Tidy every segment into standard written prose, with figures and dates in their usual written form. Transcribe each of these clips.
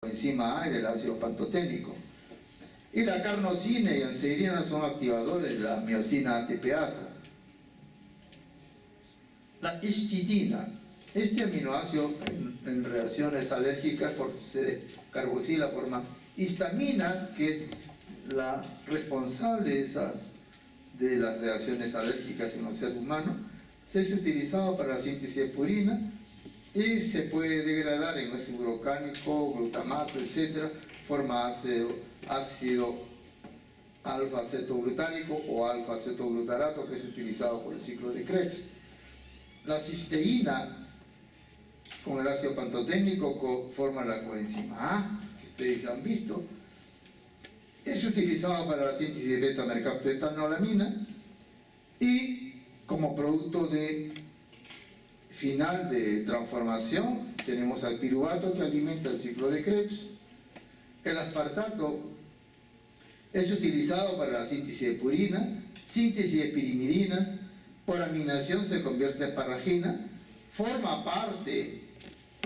coenzima A y del ácido pantoténico. Y la carnosina y anseirina son activadores de la miosina ATPasa. La histitina, este aminoácido en reacciones alérgicas se carboxila forma histamina, que es la responsable de las reacciones alérgicas en los seres humanos. Se ha utilizado para la síntesis de purina y se puede degradar en ácido urocánico, glutamato, etc. Forma ácido alfa-acetoglutánico o alfa-acetoglutarato, que es utilizado por el ciclo de Krebs. La cisteína con el ácido pantoténico forma la coenzima A, que ustedes han visto. Es utilizado para la síntesis de beta-mercaptoetanolamina y como producto final de transformación tenemos al piruvato, que alimenta el ciclo de Krebs. El aspartato es utilizado para la síntesis de purina, síntesis de pirimidinas. Por aminación se convierte en parragina, forma parte,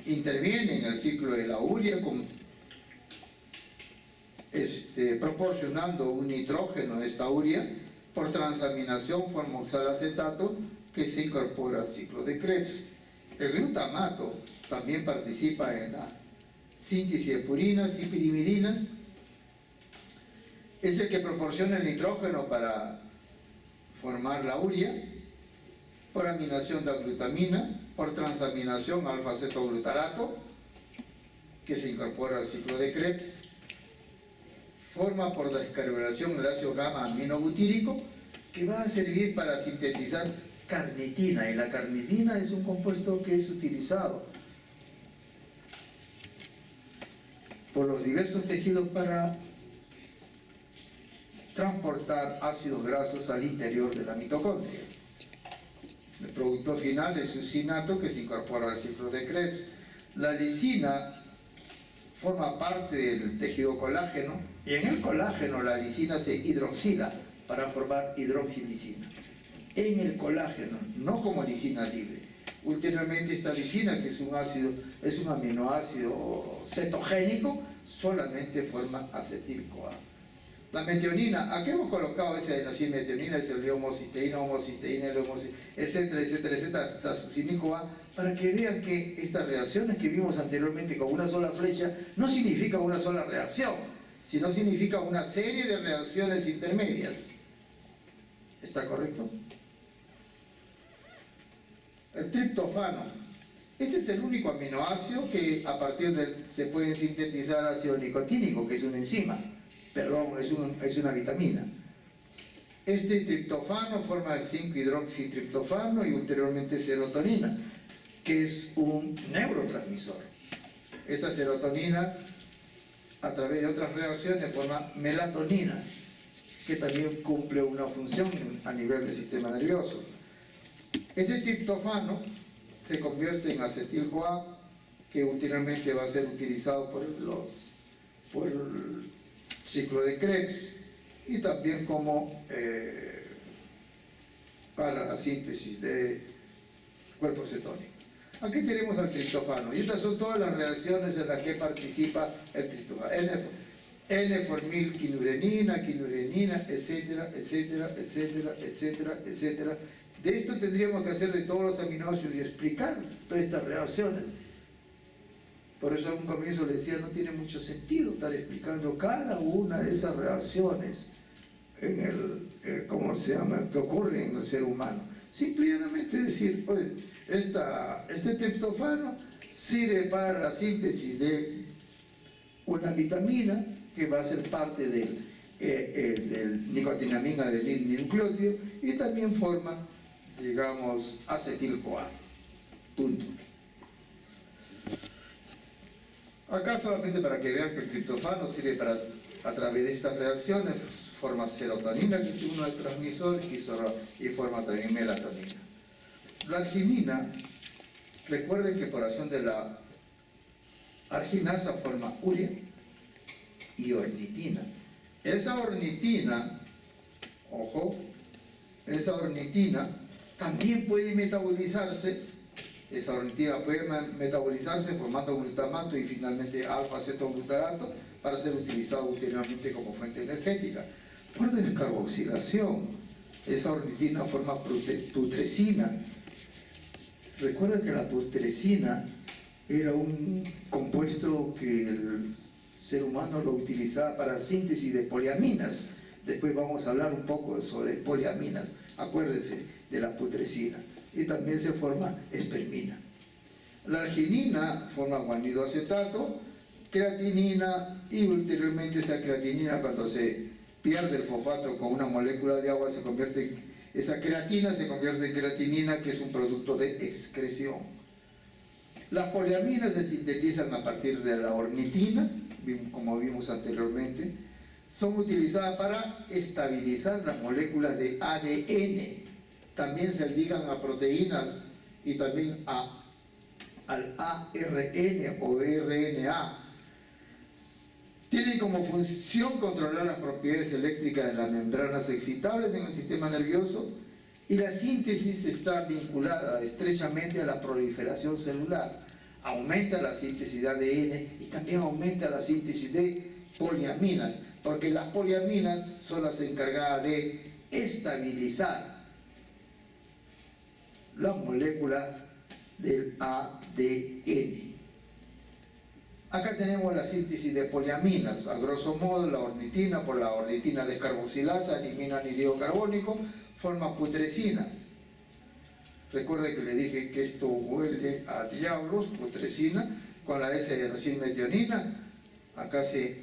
interviene en el ciclo de la urea proporcionando un nitrógeno de esta urea. Por transaminación forma oxalacetato, que se incorpora al ciclo de Krebs. El glutamato también participa en la síntesis de purinas y pirimidinas. Es el que proporciona el nitrógeno para formar la urea. Por aminación de glutamina, por transaminación alfa-acetoglutarato, que se incorpora al ciclo de Krebs. Forma por descarbonación el ácido gamma-aminobutírico, que va a servir para sintetizar carnitina, y la carnitina es un compuesto que es utilizado por los diversos tejidos para transportar ácidos grasos al interior de la mitocondria. El producto final es succinato, que se incorpora al ciclo de Krebs. La lisina forma parte del tejido colágeno, y en el colágeno la lisina se hidroxila para formar hidroxilisina. En el colágeno, no como lisina libre. Ulteriormente esta lisina, que es un aminoácido cetogénico, solamente forma acetil-CoA. La metionina, ¿a qué hemos colocado esa adenosina-metionina, ese homocisteína, etcétera, etcétera, etcétera, hasta succinico-A, para que vean que estas reacciones que vimos anteriormente con una sola flecha no significa una sola reacción, sino significa una serie de reacciones intermedias. ¿Está correcto? El triptofano. Este es el único aminoácido que a partir de se puede sintetizar ácido nicotínico, que es una enzima. Perdón, es una vitamina. Este triptofano forma el 5-hidroxitriptofano y ulteriormente serotonina, que es un neurotransmisor. Esta serotonina, a través de otras reacciones, forma melatonina, que también cumple una función a nivel del sistema nervioso. Este triptofano se convierte en acetil-CoA, que ulteriormente va a ser utilizado por el ciclo de Krebs y también como para la síntesis de cuerpo cetónico. Aquí tenemos al triptofano y estas son todas las reacciones en las que participa el triptofano. N-formilquinurenina, etcétera, etcétera, etcétera, etcétera, etcétera. De esto tendríamos que hacer de todos los aminoácidos y explicar todas estas reacciones. Por eso en un comienzo le decía, no tiene mucho sentido estar explicando cada una de esas reacciones que ocurre en el ser humano. Simplemente decir, oye, este triptofano sirve para la síntesis de una vitamina que va a ser parte del nicotinamina adenilnucleótido y también forma, digamos, acetil-CoA. Punto. Acá solamente para que vean que el triptofano sirve a través de estas reacciones, forma serotonina, que es uno de los transmisores, y forma también melatonina. La arginina, recuerden que por acción de la arginasa forma urea y ornitina. Esa ornitina, ojo, esa ornitina también puede metabolizarse Esa ornitina puede metabolizarse formando glutamato y finalmente alfa-cetoglutarato para ser utilizado ulteriormente como fuente energética. Por descarboxilación, esa ornitina forma putrescina. Recuerda que la putrescina era un compuesto que el ser humano lo utilizaba para síntesis de poliaminas. Después vamos a hablar un poco sobre poliaminas. Acuérdense de la putrescina. Y también se forma espermina. La arginina forma guanidoacetato, creatinina, y ulteriormente esa creatinina, cuando se pierde el fosfato con una molécula de agua, esa creatina se convierte en creatinina, que es un producto de excreción. Las poliaminas se sintetizan a partir de la ornitina, como vimos anteriormente. Son utilizadas para estabilizar las moléculas de ADN. También se ligan a proteínas y también al ARN o RNA. Tienen como función controlar las propiedades eléctricas de las membranas excitables en el sistema nervioso, y la síntesis está vinculada estrechamente a la proliferación celular. Aumenta la síntesis de ADN y también aumenta la síntesis de poliaminas, porque las poliaminas son las encargadas de estabilizar la molécula del ADN. Acá tenemos la síntesis de poliaminas. A grosso modo, la ornitina, por la ornitina descarboxilasa, elimina anhídrido carbónico, forma putrescina. Recuerde que le dije que esto huele a diablos, putrescina, con la S-adenosina. Acá se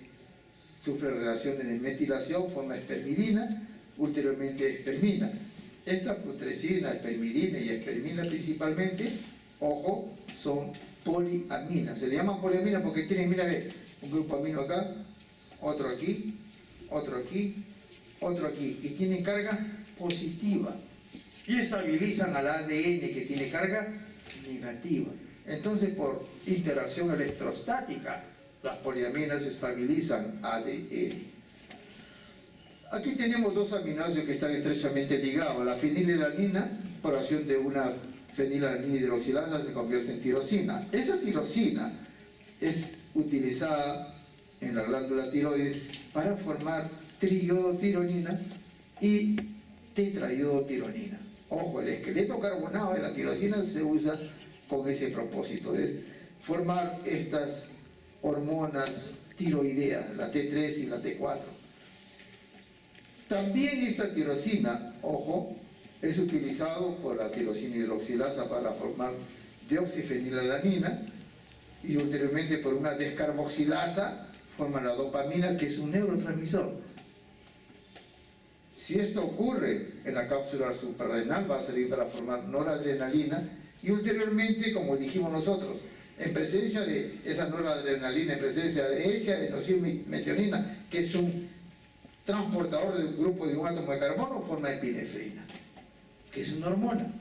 sufre relaciones de metilación, forma espermidina, ulteriormente espermina. Esta putrescina, espermidina y espermina principalmente, ojo, son poliaminas. Se le llaman poliaminas porque tienen, mira, un grupo amino acá, otro aquí, otro aquí, otro aquí, y tienen carga positiva. Y estabilizan al ADN que tiene carga negativa. Entonces, por interacción electrostática, las poliaminas estabilizan ADN. Aquí tenemos dos aminoácidos que están estrechamente ligados. La fenilalanina, por acción de una fenilalanina hidroxilasa, se convierte en tirosina. Esa tirosina es utilizada en la glándula tiroides para formar triiodotironina y tetraiodotironina. Ojo, el esqueleto carbonado de la tirosina se usa con ese propósito, es formar estas hormonas tiroideas, la T3 y la T4. También esta tirosina, ojo, es utilizado por la tirosina hidroxilasa para formar deoxifenilalanina, y ulteriormente por una descarboxilasa forma la dopamina, que es un neurotransmisor. Si esto ocurre en la cápsula suprarrenal, va a servir para formar noradrenalina, y ulteriormente, como dijimos nosotros, en presencia de esa noradrenalina, en presencia de esa adenosina, que es un transportador del grupo de un átomo de carbono, forma epinefrina, que es una hormona.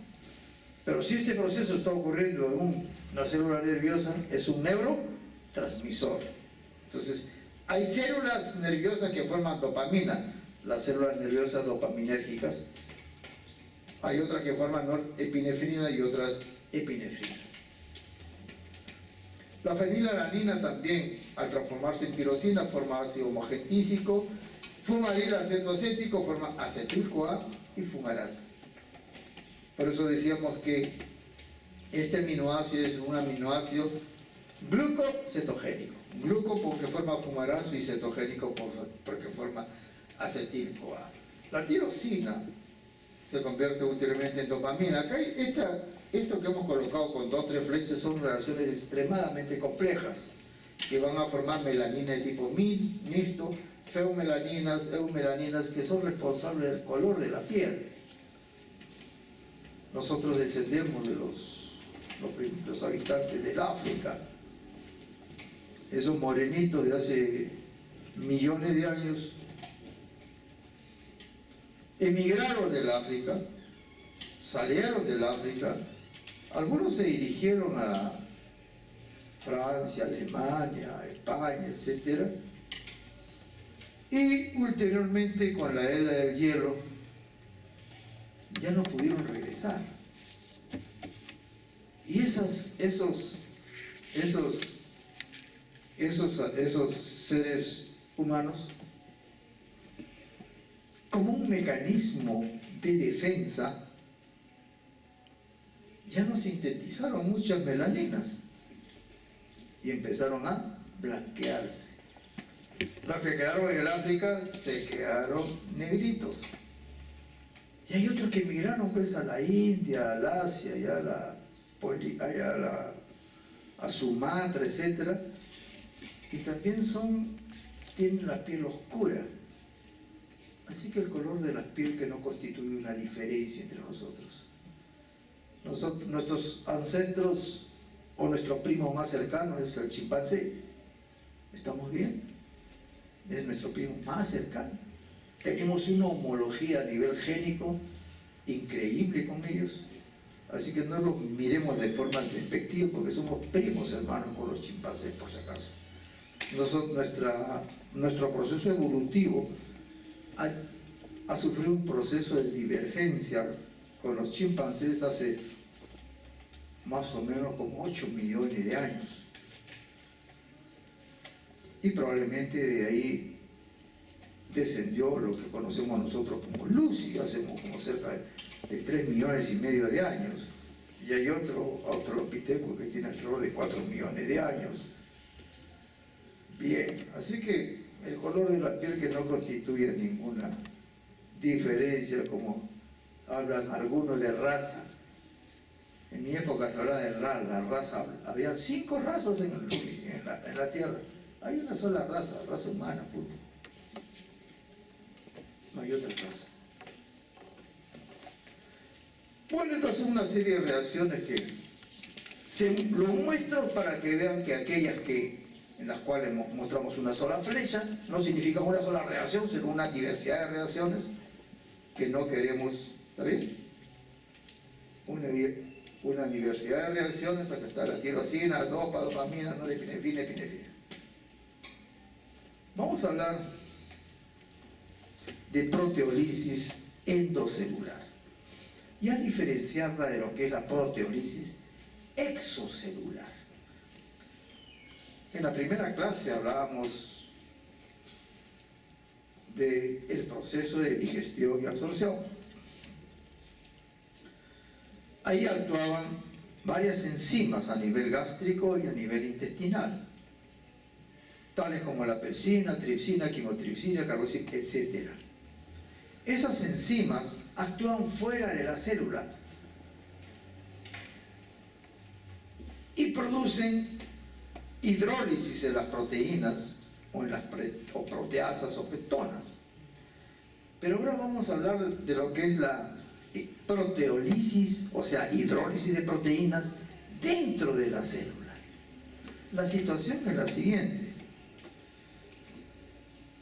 Pero si este proceso está ocurriendo en una célula nerviosa, es un neurotransmisor. Entonces, hay células nerviosas que forman dopamina, las células nerviosas dopaminérgicas. Hay otras que forman norepinefrina y otras epinefrina. La fenilalanina también, al transformarse en tirosina, forma ácido homogentísico, fumaril acetoacético, forma acetil-CoA y fumarato. Por eso decíamos que este aminoácido es un aminoácido glucocetogénico. Gluco porque forma fumarato y cetogénico porque forma acetil-CoA. La tirosina se convierte ulteriormente en dopamina. Acá esto que hemos colocado con 2 o 3 flechas son relaciones extremadamente complejas que van a formar melanina de tipo mixto, feomelaninas, eumelaninas, que son responsables del color de la piel. Nosotros descendemos de los habitantes del África, esos morenitos de hace millones de años emigraron del África, salieron del África, algunos se dirigieron a Francia, Alemania, España, etc. Y ulteriormente, con la era del hielo, ya no pudieron regresar. Y esos seres humanos, como un mecanismo de defensa, ya no sintetizaron muchas melaninas y empezaron a blanquearse. Los que quedaron en el África se quedaron negritos. Y hay otros que emigraron pues a la India, al Asia, a Sumatra, etc. Y también tienen la piel oscura. Así que el color de la piel que no constituye una diferencia entre nosotros. Nuestros ancestros o nuestro primo más cercano es el chimpancé. ¿Estamos bien? Es nuestro primo más cercano. Tenemos una homología a nivel génico increíble con ellos. Así que no los miremos de forma despectiva porque somos primos hermanos con los chimpancés, por si acaso. Nuestro proceso evolutivo ha sufrido un proceso de divergencia con los chimpancés hace más o menos como 8 millones de años. Y probablemente de ahí descendió lo que conocemos nosotros como Lucy, hace como cerca de 3 millones y medio de años. Y hay otro australopithecus que tiene alrededor de 4 millones de años. Bien, así que el color de la piel que no constituye ninguna diferencia, como hablan algunos de raza. En mi época se hablaba de la raza, había 5 razas en la Tierra. Hay una sola raza humana, puto. No hay otra raza. Bueno, estas son una serie de reacciones que lo muestro para que vean que aquellas en las cuales mostramos una sola flecha no significa una sola reacción, sino una diversidad de reacciones que no queremos. ¿Está bien? Una diversidad de reacciones, acá está la tirosina, dopa, dopamina, norepinefrina, epinefrina. Vamos a hablar de proteólisis endocelular y a diferenciarla de lo que es la proteólisis exocelular. En la primera clase hablábamos del proceso de digestión y absorción. Ahí actuaban varias enzimas a nivel gástrico y a nivel intestinal, tales como la pepsina, tripsina, quimotripsina, carboxil, etc. Esas enzimas actúan fuera de la célula y producen hidrólisis en las proteínas o proteasas o peptonas. Pero ahora vamos a hablar de lo que es la proteólisis, o sea, hidrólisis de proteínas dentro de la célula. La situación es la siguiente.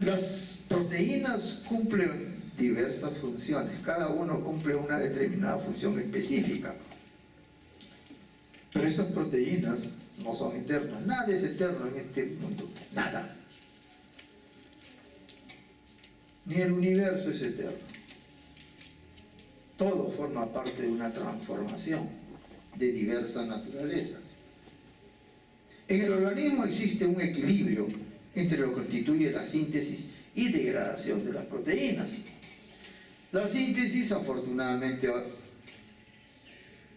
Las proteínas cumplen diversas funciones, cada uno cumple una determinada función específica. Pero esas proteínas no son eternas, nada es eterno en este mundo, nada. Ni el universo es eterno. Todo forma parte de una transformación de diversa naturaleza. En el organismo existe un equilibrio entre lo que constituye la síntesis y degradación de las proteínas. La síntesis, afortunadamente,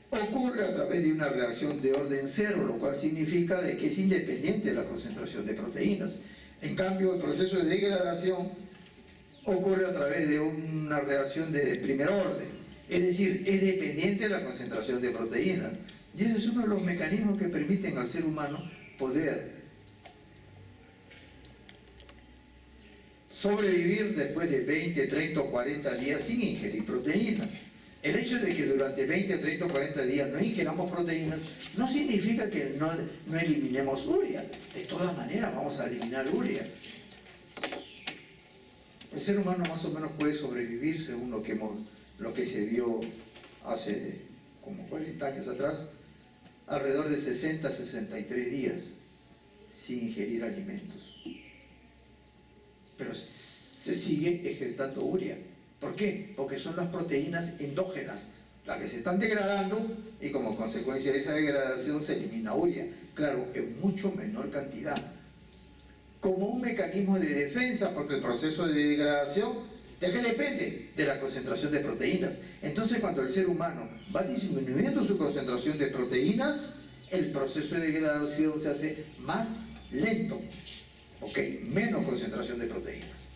ocurre a través de una reacción de orden cero, lo cual significa de que es independiente de la concentración de proteínas. En cambio, el proceso de degradación ocurre a través de una reacción de primer orden, es decir, es dependiente de la concentración de proteínas. Y ese es uno de los mecanismos que permiten al ser humano poder sobrevivir después de 20, 30 o 40 días sin ingerir proteínas. El hecho de que durante 20, 30 o 40 días no ingeramos proteínas no significa que no eliminemos urea. De todas maneras vamos a eliminar urea. El ser humano más o menos puede sobrevivir, según lo que se vio hace como 40 años atrás, alrededor de 60 a 63 días sin ingerir alimentos. Pero se sigue excretando urea. ¿Por qué? Porque son las proteínas endógenas las que se están degradando, y como consecuencia de esa degradación se elimina urea, claro, en mucho menor cantidad, como un mecanismo de defensa, porque el proceso de degradación, ¿de qué depende? De la concentración de proteínas. Entonces, cuando el ser humano va disminuyendo su concentración de proteínas, el proceso de degradación se hace más lento, ¿ok? Menos concentración de proteínas.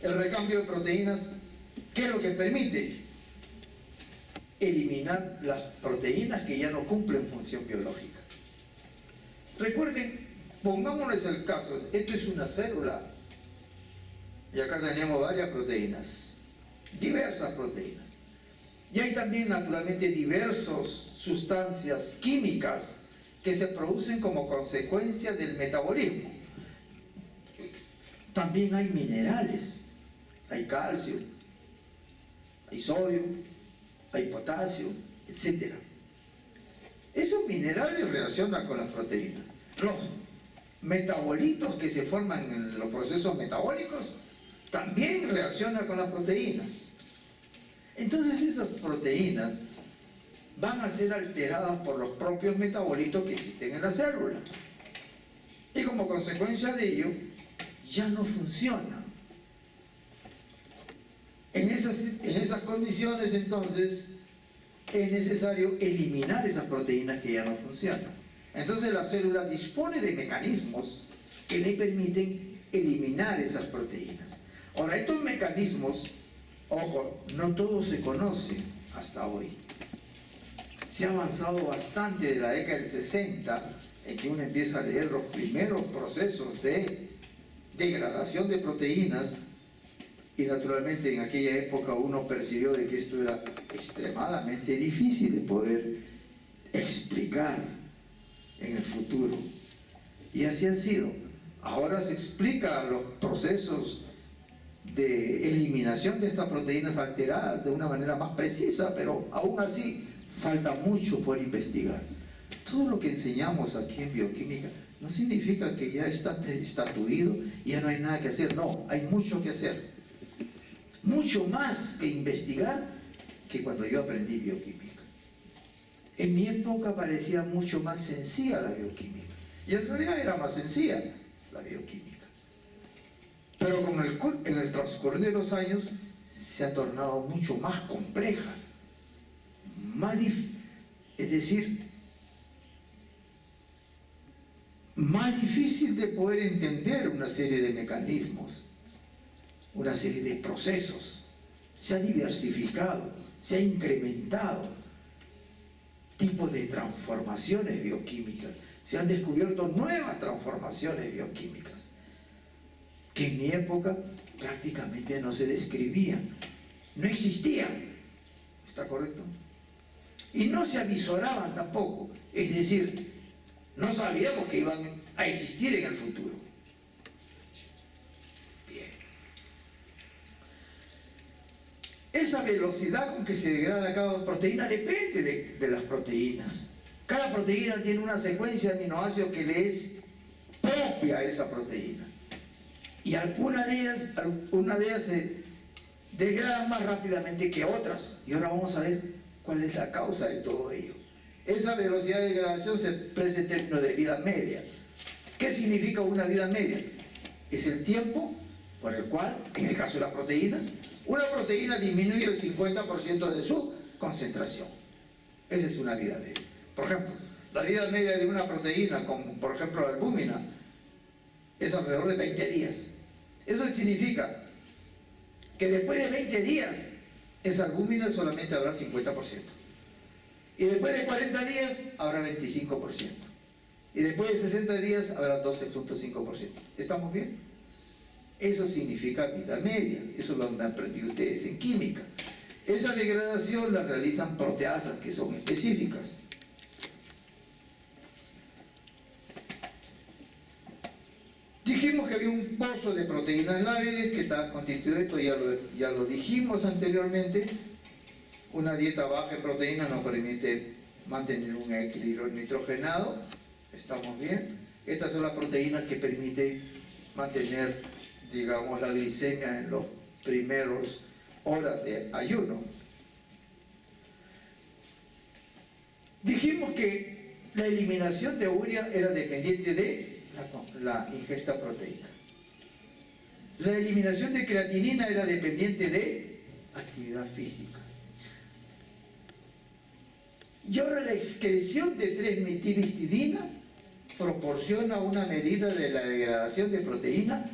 El recambio de proteínas, ¿qué es lo que permite? Eliminar las proteínas que ya no cumplen función biológica. Recuerden, pongámonos el caso, esto es una célula, y acá tenemos varias proteínas, diversas proteínas. Y hay también naturalmente diversas sustancias químicas que se producen como consecuencia del metabolismo. También hay minerales, hay calcio, hay sodio, hay potasio, etc. Esos minerales reaccionan con las proteínas. Los metabolitos que se forman en los procesos metabólicos también reaccionan con las proteínas. Entonces esas proteínas van a ser alteradas por los propios metabolitos que existen en la célula. Y como consecuencia de ello, ya no funcionan. En esas condiciones, entonces, es necesario eliminar esas proteínas que ya no funcionan. Entonces la célula dispone de mecanismos que le permiten eliminar esas proteínas. Ahora, estos mecanismos, ojo, no todos se conocen hasta hoy. Se ha avanzado bastante de la década del 60, en que uno empieza a leer los primeros procesos de degradación de proteínas, y naturalmente en aquella época uno percibió de que esto era extremadamente difícil de poder explicar en el futuro. Y así ha sido. Ahora se explica los procesos de eliminación de estas proteínas alteradas de una manera más precisa, pero aún así falta mucho por investigar. Todo lo que enseñamos aquí en bioquímica no significa que ya está estatuido y ya no hay nada que hacer. No, hay mucho que hacer. Mucho más que investigar que cuando yo aprendí bioquímica. En mi época parecía mucho más sencilla la bioquímica. Y en realidad era más sencilla la bioquímica. Pero en el transcurrir de los años se ha tornado mucho más compleja. Es decir, más difícil de poder entender una serie de mecanismos, una serie de procesos. Se ha diversificado, se ha incrementado tipos de transformaciones bioquímicas, se han descubierto nuevas transformaciones bioquímicas que en mi época prácticamente no se describían, no existían, ¿está correcto? Y no se avisoraban tampoco, es decir, no sabíamos que iban a existir en el futuro. Bien. Esa velocidad con que se degrada cada proteína depende de las proteínas. Cada proteína tiene una secuencia de aminoácidos que le es propia a esa proteína. Y alguna de ellas se degrada más rápidamente que otras. Y ahora vamos a ver cuál es la causa de todo ello. Esa velocidad de degradación se expresa en términos de vida media. ¿Qué significa una vida media? Es el tiempo por el cual, en el caso de las proteínas, una proteína disminuye el 50% de su concentración. Esa es una vida media. Por ejemplo, la vida media de una proteína, como por ejemplo la albúmina, es alrededor de 20 días. Eso significa que después de 20 días, esa albúmina solamente habrá 50%. Y después de 40 días, habrá 25%. Y después de 60 días, habrá 12.5%. ¿Estamos bien? Eso significa vida media. Eso lo han aprendido ustedes en química. Esa degradación la realizan proteasas que son específicas. Dijimos que había un pozo de proteínas lábiles que está constituido, esto ya lo dijimos anteriormente. Una dieta baja en proteínas nos permite mantener un equilibrio nitrogenado. ¿Estamos bien? Estas son las proteínas que permiten mantener, digamos, la glicemia en los primeros horas de ayuno. Dijimos que la eliminación de urea era dependiente de la ingesta proteica. La eliminación de creatinina era dependiente de actividad física. Y ahora la excreción de 3-metilhistidina proporciona una medida de la degradación de proteína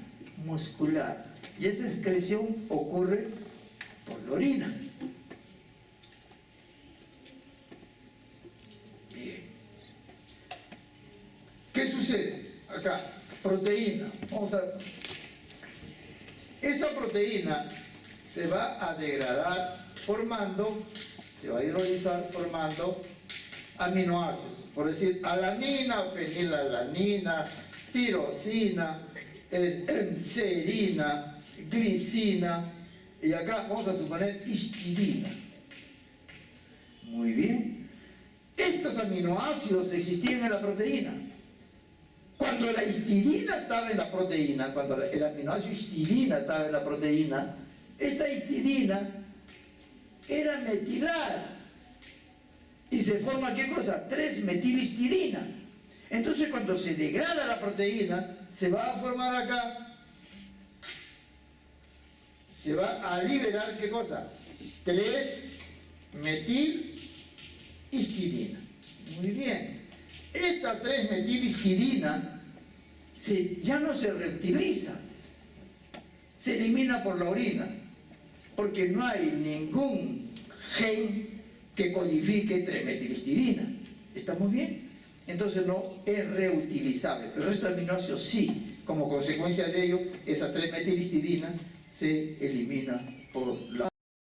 muscular. Y esa excreción ocurre por la orina. Bien. ¿Qué sucede? Acá, proteína. Vamos a ver. Esta proteína se va a degradar formando, se va a hidrolizar formando aminoácidos. Por decir, alanina, fenilalanina, tirosina, serina, glicina, y acá vamos a suponer histidina. Muy bien. Estos aminoácidos existían en la proteína. Cuando la histidina estaba en la proteína, cuando el aminoácido histidina estaba en la proteína, esta histidina era metilada. Y se forma, ¿qué cosa? 3-metilhistidina. Entonces, cuando se degrada la proteína, se va a formar acá, se va a liberar, ¿qué cosa? 3-metilhistidina. Muy bien. Esta 3-metilhistidina ya no se reutiliza, se elimina por la orina, porque no hay ningún gen que codifique 3-metilhistidina. ¿Estamos bien? Entonces no es reutilizable. El resto de aminoácidos sí. Como consecuencia de ello, esa 3-metilhistidina se elimina por la